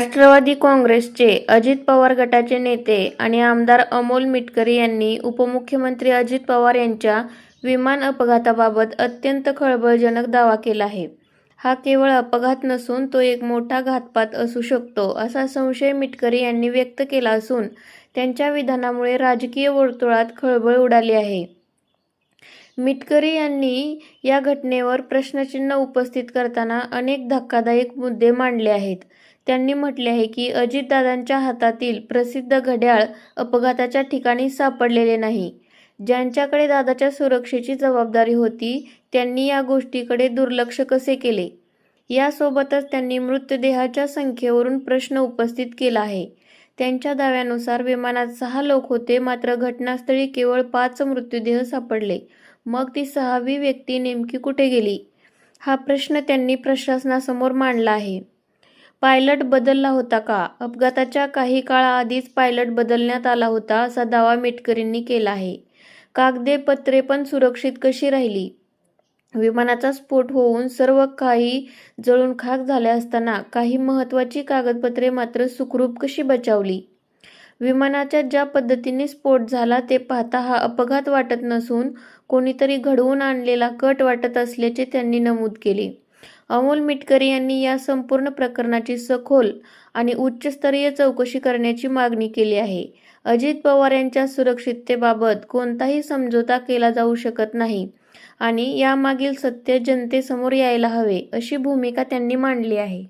राष्ट्रवादी काँग्रेसचे अजित पवार गटाचे नेते आणि आमदार अमोल मिटकरी यांनी उपमुख्यमंत्री अजित पवार यांच्या विमान अपघाताबाबत अत्यंत खळबळजनक दावा केला आहे. हा केवळ अपघात नसून तो एक मोठा घातपात असू शकतो, असा संशय मिटकरी यांनी व्यक्त केला असून त्यांच्या विधानामुळे राजकीय वर्तुळात खळबळ उडाली आहे. मिटकरी यांनी या घटनेवर प्रश्नचिन्ह उपस्थित करताना अनेक धक्कादायक मुद्दे मांडले आहेत. त्यांनी म्हटले आहे की अजितदादांच्या हातातील प्रसिद्ध घड्याळ अपघाताच्या ठिकाणी सापडलेले नाही. ज्यांच्याकडे दादाच्या सुरक्षेची जबाबदारी होती त्यांनी या गोष्टीकडे दुर्लक्ष कसे केले? यासोबतच त्यांनी मृतदेहाच्या संख्येवरून प्रश्न उपस्थित केला आहे. त्यांच्या दाव्यानुसार विमानात 6 लोक होते, मात्र घटनास्थळी केवळ 5 मृतदेह सापडले. मग ती 6वी व्यक्ती नेमकी कुठे गेली? हा प्रश्न त्यांनी प्रशासनासमोर मांडला आहे. पायलट बदलला होता का? अपघाताच्या काही काळाआधीच पायलट बदलण्यात आला होता, असा दावा मिटकरींनी केला आहे. कागदपत्रे पण सुरक्षित कशी राहिली? विमानाचा स्फोट होऊन सर्व काही जळून खाक झाले असताना काही महत्त्वाची कागदपत्रे मात्र सुखरूप कशी बचावली? विमानाच्या ज्या पद्धतीने स्फोट झाला ते पाहता हा अपघात वाटत नसून कोणीतरी घडवून आणलेला कट वाटत असल्याचे त्यांनी नमूद केले. अमोल मिटकरी यांनी या संपूर्ण प्रकरणाची सखोल आणि उच्चस्तरीय चौकशी करण्याची मागणी केली आहे. अजित पवार यांच्या सुरक्षिततेबाबत कोणताही समझोता केला जाऊ शकत नाही आणि यामागील सत्य जनतेसमोर यायला हवे, अशी भूमिका त्यांनी मांडली आहे.